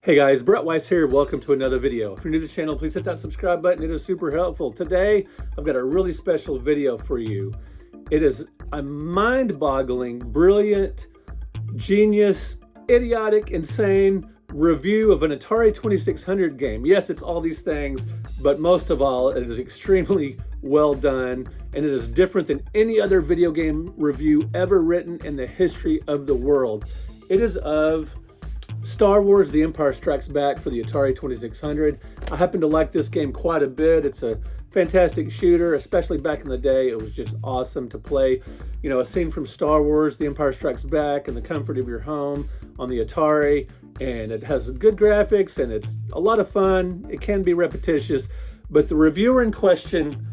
Hey guys, Brett Weiss here. Welcome to another video. If you're new to the channel, please hit that subscribe button. It is super helpful. Today, I've got a really special video for you. It is a mind-boggling, brilliant, genius, idiotic, insane review of an Atari 2600 game. Yes, it's all these things, but most of all, it is extremely well done, and it is different than any other video game review ever written in the history of the world. It is of Star Wars: The Empire Strikes Back for the Atari 2600. I happen to like this game quite a bit. It's a fantastic shooter, especially back in the day. It was just awesome to play, you know, a scene from Star Wars: The Empire Strikes Back in the comfort of your home on the Atari. And it has good graphics and it's a lot of fun. It can be repetitious, but the reviewer in question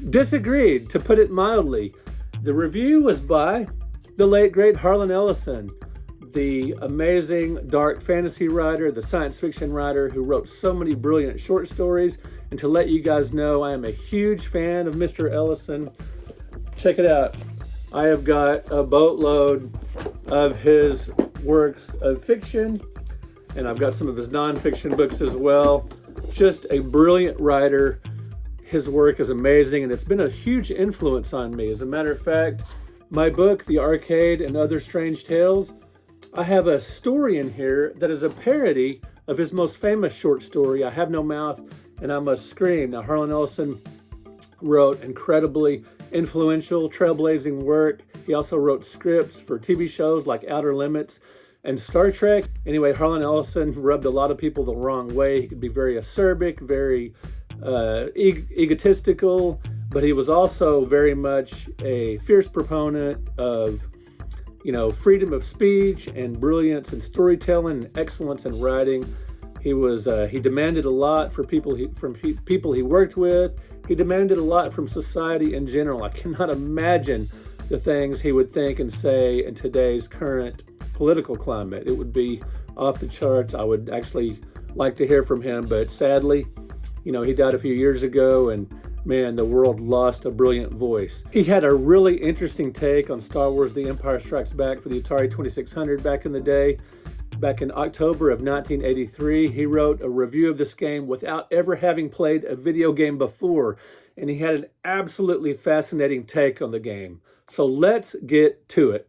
disagreed, to put it mildly. The review was by the late great Harlan Ellison, the amazing dark fantasy writer, the science fiction writer who wrote so many brilliant short stories. And to let you guys know, I am a huge fan of Mr. Ellison. Check it out. I have got a boatload of his works of fiction, and I've got some of his nonfiction books as well. Just a brilliant writer. His work is amazing, and it's been a huge influence on me. As a matter of fact, my book, The Arcade and Other Strange Tales, I have a story in here that is a parody of his most famous short story, I Have No Mouth and I Must Scream. Now, Harlan Ellison wrote incredibly influential, trailblazing work. He also wrote scripts for TV shows like Outer Limits and Star Trek. Anyway, Harlan Ellison rubbed a lot of people the wrong way. He could be very acerbic, very egotistical, but he was also very much a fierce proponent of, you know, freedom of speech and brilliance in storytelling and excellence in writing. He demanded a lot from people he worked with. He demanded a lot from society in general. I cannot imagine the things he would think and say in today's current political climate. It would be off the charts. I would actually like to hear from him, but sadly, you know, he died a few years ago, and man, the world lost a brilliant voice. He had a really interesting take on Star Wars: The Empire Strikes Back for the Atari 2600 back in the day. Back in October of 1983, he wrote a review of this game without ever having played a video game before, and he had an absolutely fascinating take on the game. So let's get to it.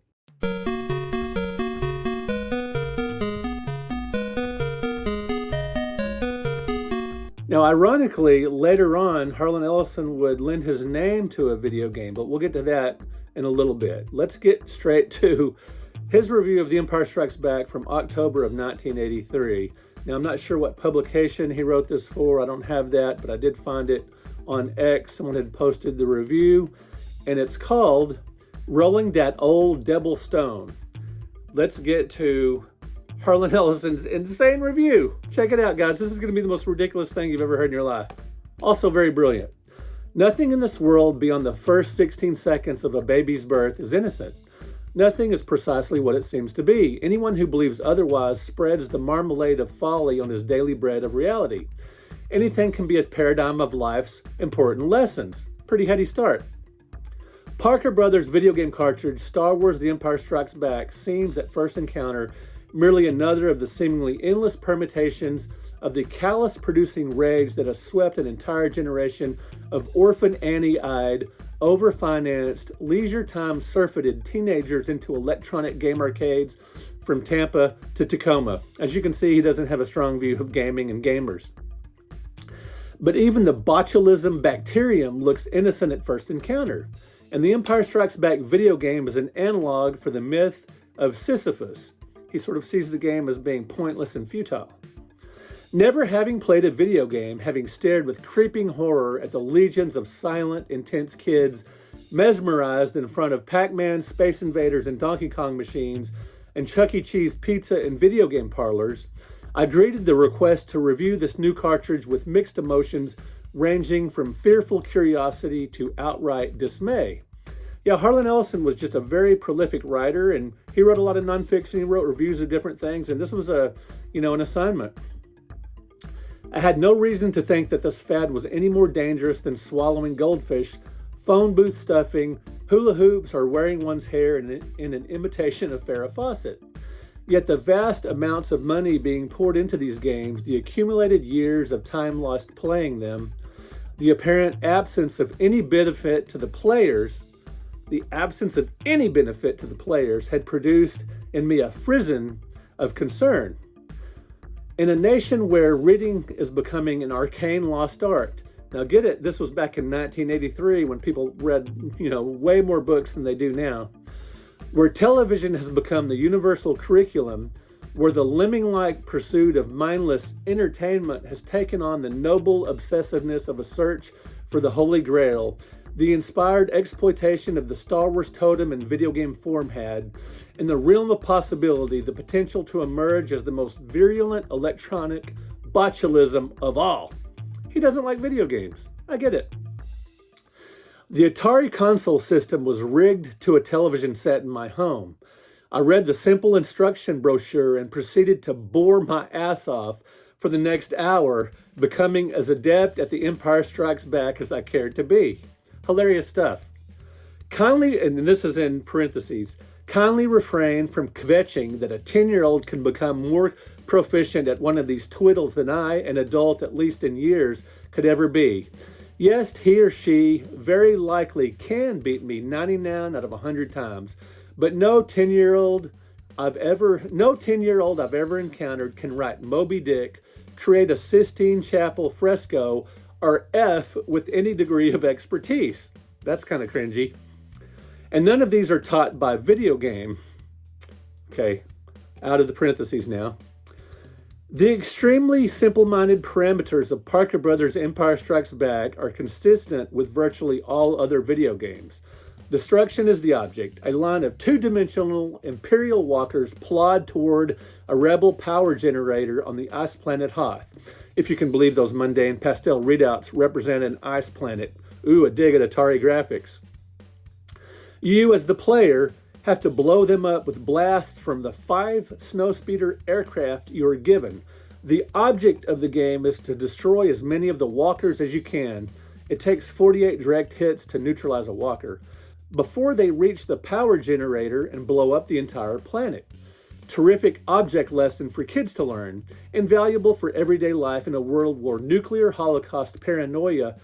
Now, ironically, later on, Harlan Ellison would lend his name to a video game, but we'll get to that in a little bit. Let's get straight to his review of The Empire Strikes Back from October of 1983. Now, I'm not sure what publication he wrote this for. I don't have that, but I did find it on X. Someone had posted the review, and it's called Rolling That Old Devil Stone. Let's get to Harlan Ellison's insane review. Check it out, guys. This is going to be the most ridiculous thing you've ever heard in your life. Also very brilliant. Nothing in this world beyond the first 16 seconds of a baby's birth is innocent. Nothing is precisely what it seems to be. Anyone who believes otherwise spreads the marmalade of folly on his daily bread of reality. Anything can be a paradigm of life's important lessons. Pretty heady start. Parker Brothers' video game cartridge, Star Wars: The Empire Strikes Back, seems at first encounter merely another of the seemingly endless permutations of the callous-producing rage that has swept an entire generation of orphan Annie-eyed, over-financed, leisure-time surfeited teenagers into electronic game arcades from Tampa to Tacoma. As you can see, he doesn't have a strong view of gaming and gamers. But even the botulism bacterium looks innocent at first encounter, and the Empire Strikes Back video game is an analog for the myth of Sisyphus. He sort of sees the game as being pointless and futile. Never having played a video game, having stared with creeping horror at the legions of silent, intense kids mesmerized in front of Pac-Man, Space Invaders, and Donkey Kong machines, and Chuck E. Cheese pizza and video game parlors, I greeted the request to review this new cartridge with mixed emotions ranging from fearful curiosity to outright dismay. Yeah, Harlan Ellison was just a very prolific writer, and he wrote a lot of nonfiction. He wrote reviews of different things, and this was an assignment. I had no reason to think that this fad was any more dangerous than swallowing goldfish, phone booth stuffing, hula hoops, or wearing one's hair in an imitation of Farrah Fawcett. Yet the vast amounts of money being poured into these games, the accumulated years of time lost playing them, the apparent absence of any benefit to the players, had produced in me a frisson of concern. In a nation where reading is becoming an arcane lost art. Now get it, this was back in 1983 when people read, way more books than they do now. Where television has become the universal curriculum, where the lemming-like pursuit of mindless entertainment has taken on the noble obsessiveness of a search for the Holy Grail, the inspired exploitation of the Star Wars totem in video game form had, in the realm of possibility, the potential to emerge as the most virulent electronic botulism of all. He doesn't like video games. I get it. The Atari console system was rigged to a television set in my home. I read the simple instruction brochure and proceeded to bore my ass off for the next hour, becoming as adept at The Empire Strikes Back as I cared to be. Hilarious stuff. Kindly, and this is in parentheses, kindly refrain from kvetching that a 10-year-old can become more proficient at one of these twiddles than I, an adult at least in years, could ever be. Yes, he or she very likely can beat me 99 out of 100 times, but no 10-year-old I've ever encountered can write Moby Dick, create a Sistine Chapel fresco, or F with any degree of expertise. That's kind of cringy. And none of these are taught by video game. Okay, out of the parentheses now. The extremely simple-minded parameters of Parker Brothers' Empire Strikes Back are consistent with virtually all other video games. Destruction is the object. A line of two-dimensional Imperial walkers plod toward a rebel power generator on the ice planet Hoth. If you can believe those mundane pastel readouts represent an ice planet. Ooh, a dig at Atari graphics. You, as the player, have to blow them up with blasts from the 5 snowspeeder aircraft you are given. The object of the game is to destroy as many of the walkers as you can. It takes 48 direct hits to neutralize a walker before they reach the power generator and blow up the entire planet. Terrific object lesson for kids to learn, invaluable for everyday life in a world where nuclear holocaust paranoia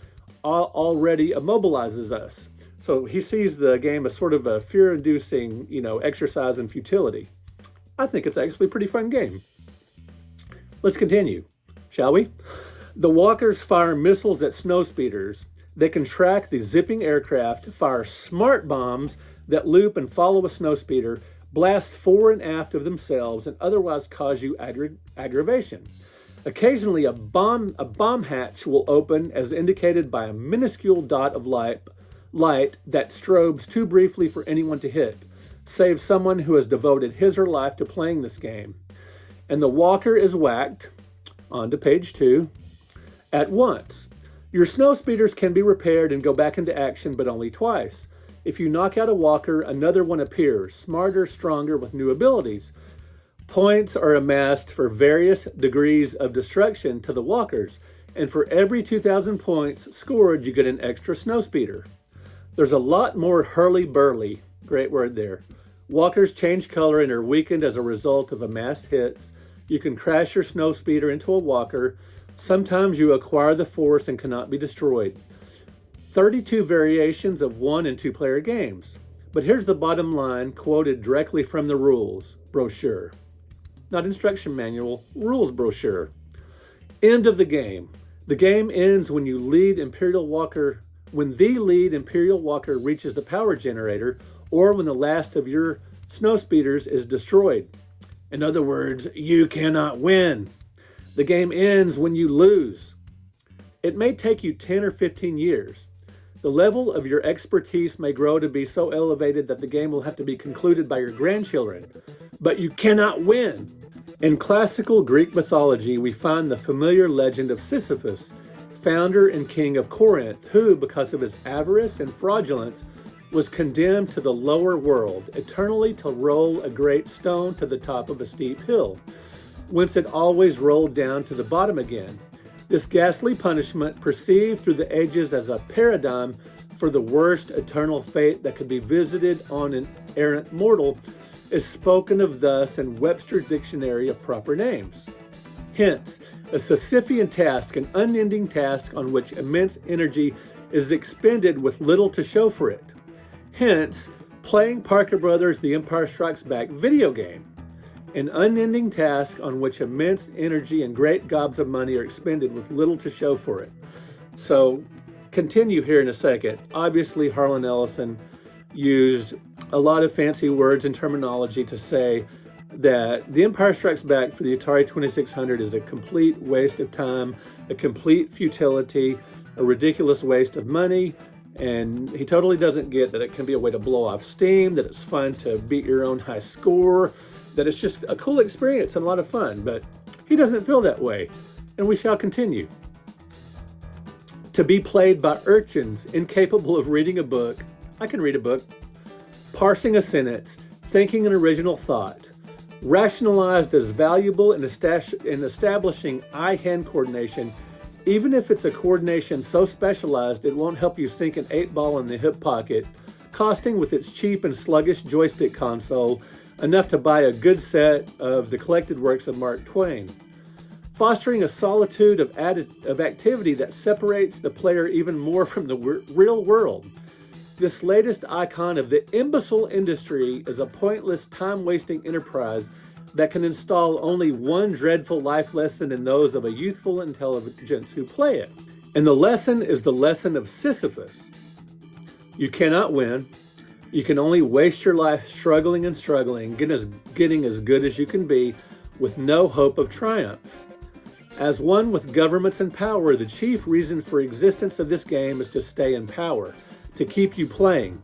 already immobilizes us. So he sees the game as sort of a fear-inducing, exercise in futility. I think it's actually a pretty fun game. Let's continue, shall we? The walkers fire missiles at snowspeeders. They can track the zipping aircraft, fire smart bombs that loop and follow a snowspeeder, blast fore and aft of themselves, and otherwise cause you aggravation. Occasionally, a bomb hatch will open as indicated by a minuscule dot of light that strobes too briefly for anyone to hit, save someone who has devoted his or her life to playing this game. And the walker is whacked, on to page 2, at once. Your snowspeeders can be repaired and go back into action, but only twice. If you knock out a walker, another one appears, smarter, stronger, with new abilities. Points are amassed for various degrees of destruction to the walkers, and for every 2,000 points scored, you get an extra snowspeeder. There's a lot more hurly-burly, great word there. Walkers change color and are weakened as a result of amassed hits. You can crash your snowspeeder into a walker. Sometimes you acquire the force and cannot be destroyed. 32 variations of 1- and 2-player games. But here's the bottom line, quoted directly from the rules brochure. Not instruction manual, rules brochure. End of the game. The game ends when the lead Imperial Walker reaches the power generator, or when the last of your snowspeeders is destroyed. In other words, you cannot win. The game ends when you lose. It may take you 10 or 15 years. The level of your expertise may grow to be so elevated that the game will have to be concluded by your grandchildren. But you cannot win. In classical Greek mythology, we find the familiar legend of Sisyphus, founder and king of Corinth, who, because of his avarice and fraudulence, was condemned to the lower world, eternally to roll a great stone to the top of a steep hill, whence it always rolled down to the bottom again. This ghastly punishment, perceived through the ages as a paradigm for the worst eternal fate that could be visited on an errant mortal, is spoken of thus in Webster's Dictionary of Proper Names. Hence, a Sisyphean task, an unending task on which immense energy is expended with little to show for it. Hence, playing Parker Brothers' The Empire Strikes Back video game, an unending task on which immense energy and great gobs of money are expended with little to show for it. So, continue here in a second. Obviously, Harlan Ellison used a lot of fancy words and terminology to say that The Empire Strikes Back for the Atari 2600 is a complete waste of time, a complete futility, a ridiculous waste of money, and he totally doesn't get that it can be a way to blow off steam, that it's fun to beat your own high score, that it's just a cool experience and a lot of fun, but he doesn't feel that way, and we shall continue. To be played by urchins incapable of reading a book, I can read a book, parsing a sentence, thinking an original thought, rationalized as valuable in establishing eye-hand coordination, even if it's a coordination so specialized it won't help you sink an 8-ball in the hip pocket, costing with its cheap and sluggish joystick console enough to buy a good set of the collected works of Mark Twain. Fostering a solitude of activity that separates the player even more from the real world. This latest icon of the imbecile industry is a pointless, time-wasting enterprise that can install only one dreadful life lesson in those of a youthful intelligence who play it. And the lesson is the lesson of Sisyphus. You cannot win. You can only waste your life struggling and struggling, getting as good as you can be, with no hope of triumph. As one with governments and power, the chief reason for existence of this game is to stay in power, to keep you playing,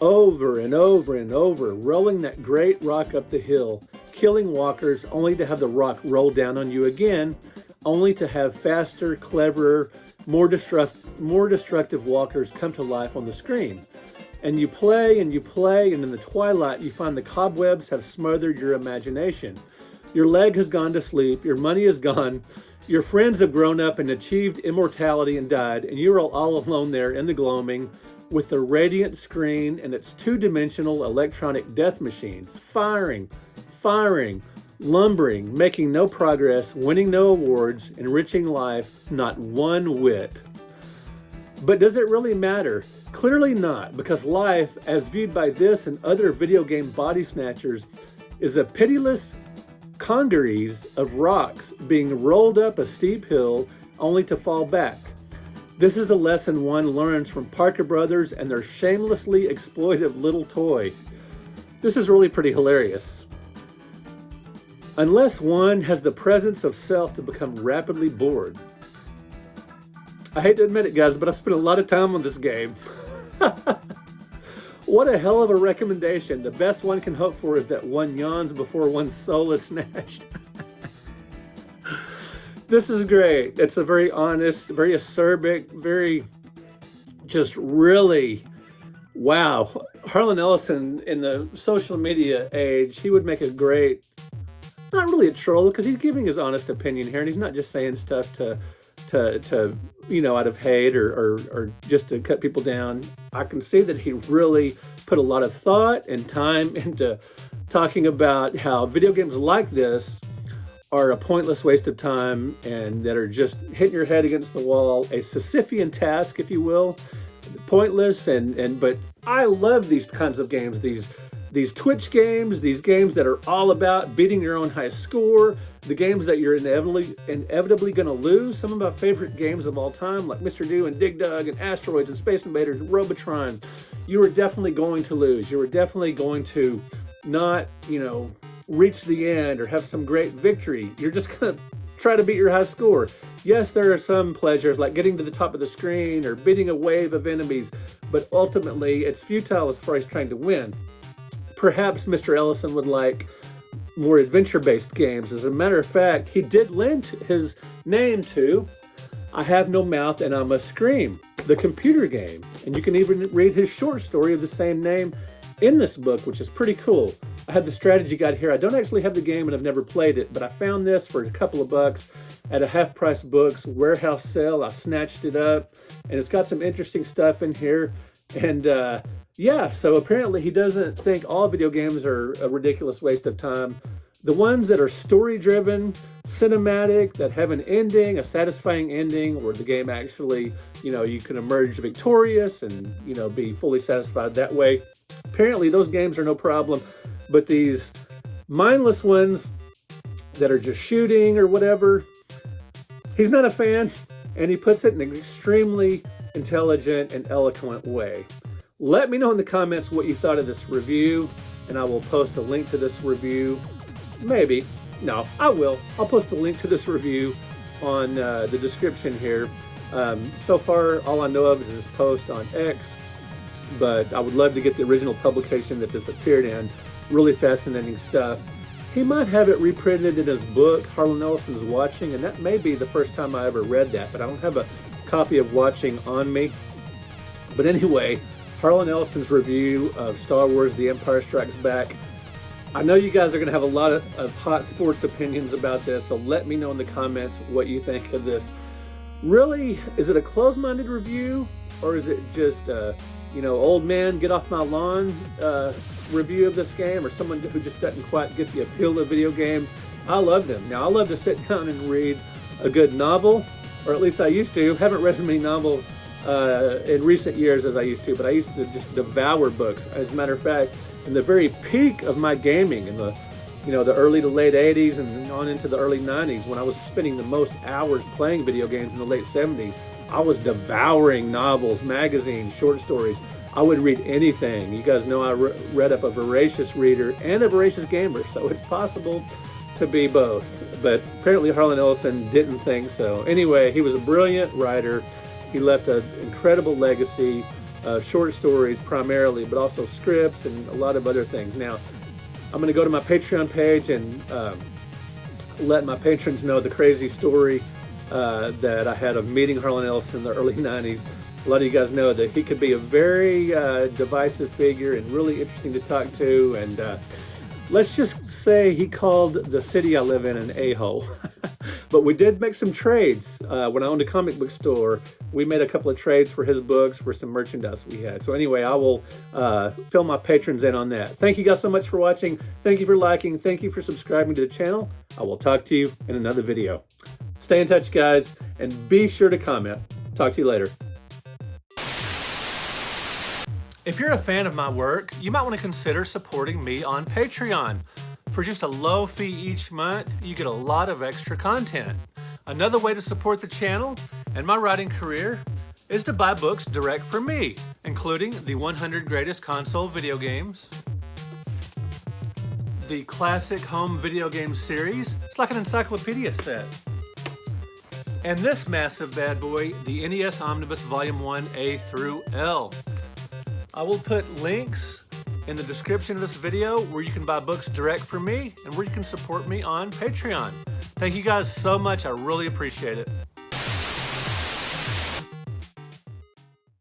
over and over and over, rolling that great rock up the hill, killing walkers only to have the rock roll down on you again, only to have faster, cleverer, more destructive walkers come to life on the screen. And you play, and in the twilight you find the cobwebs have smothered your imagination. Your leg has gone to sleep, your money is gone, your friends have grown up and achieved immortality and died, and you're all alone there in the gloaming with the radiant screen and its two-dimensional electronic death machines, firing, lumbering, making no progress, winning no awards, enriching life not one whit. But does it really matter? Clearly not, because life, as viewed by this and other video game body snatchers, is a pitiless congeries of rocks being rolled up a steep hill only to fall back. This is the lesson one learns from Parker Brothers and their shamelessly exploitive little toy. This is really pretty hilarious. Unless one has the presence of self to become rapidly bored. I hate to admit it, guys, but I spent a lot of time on this game. What a hell of a recommendation. The best one can hope for is that one yawns before one's soul is snatched. This is great. It's a very honest, very acerbic, very just really, wow. Harlan Ellison in the social media age, he would make a great, not really a troll, because he's giving his honest opinion here, and he's not just saying stuff to out of hate or just to cut people down. I can see that he really put a lot of thought and time into talking about how video games like this are a pointless waste of time and that are just hitting your head against the wall, a Sisyphean task, if you will, pointless. But I love these kinds of games, these Twitch games, these games that are all about beating your own high score, the games that you're inevitably going to lose. Some of my favorite games of all time, like Mr. Do and Dig Dug and Asteroids and Space Invaders and Robotron, you are definitely going to lose. You are definitely going to not, reach the end or have some great victory. You're just going to try to beat your high score. Yes, there are some pleasures like getting to the top of the screen or beating a wave of enemies, but ultimately it's futile as far as trying to win. Perhaps Mr. Ellison would like more adventure-based games. As a matter of fact, he did lend his name to I Have No Mouth and I Must Scream, the computer game. And you can even read his short story of the same name in this book, which is pretty cool. I have the strategy guide here. I don't actually have the game and I've never played it, but I found this for a couple of bucks at a half-price books warehouse sale. I snatched it up, and it's got some interesting stuff in here. And Yeah, so apparently he doesn't think all video games are a ridiculous waste of time. The ones that are story-driven, cinematic, that have an ending, a satisfying ending, where the game actually, you can emerge victorious and, be fully satisfied that way. Apparently those games are no problem, but these mindless ones that are just shooting or whatever, he's not a fan, and he puts it in an extremely intelligent and eloquent way. Let me know in the comments what you thought of this review, and I will post a link to this review. Maybe. No, I will. I'll post a link to this review on the description here. So far, all I know of is this post on X, but I would love to get the original publication that this appeared in. Really fascinating stuff. He might have it reprinted in his book, Harlan Ellison's Watching, and that may be the first time I ever read that, but I don't have a copy of Watching on me. But anyway, Harlan Ellison's review of Star Wars The Empire Strikes Back. I know you guys are going to have a lot of hot sports opinions about this, so let me know in the comments what you think of this. Really, is it a closed-minded review, or is it just, old man, get off my lawn review of this game, or someone who just doesn't quite get the appeal of video games? I love them. Now, I love to sit down and read a good novel, or at least I used to. Haven't read as many novels in recent years as I used to, but I used to just devour books. As a matter of fact, in the very peak of my gaming, in the early to late 80s and on into the early 90s, when I was spending the most hours playing video games in the late 70s, I was devouring novels, magazines, short stories. I would read anything. You guys know I read up a voracious reader and a voracious gamer, so it's possible to be both. But apparently Harlan Ellison didn't think so. Anyway, he was a brilliant writer. He left an incredible legacy, short stories primarily, but also scripts and a lot of other things. Now, I'm going to go to my Patreon page and let my patrons know the crazy story that I had of meeting Harlan Ellison in the early 90s. A lot of you guys know that he could be a very divisive figure and really interesting to talk to. And let's just say he called the city I live in an a-hole. But we did make some trades. When I owned a comic book store, we made a couple of trades for his books for some merchandise we had. So anyway, I will fill my patrons in on that. Thank you guys so much for watching. Thank you for liking. Thank you for subscribing to the channel. I will talk to you in another video. Stay in touch, guys, and be sure to comment. Talk to you later. If you're a fan of my work, you might want to consider supporting me on Patreon. For just a low fee each month, you get a lot of extra content. Another way to support the channel and my writing career is to buy books direct from me, including the 100 Greatest Console Video Games, the Classic Home Video Games series. It's like an encyclopedia set. And this massive bad boy, the NES Omnibus Volume 1 A through L. I will put links in the description of this video where you can buy books direct from me and where you can support me on Patreon. Thank you guys so much. I really appreciate it.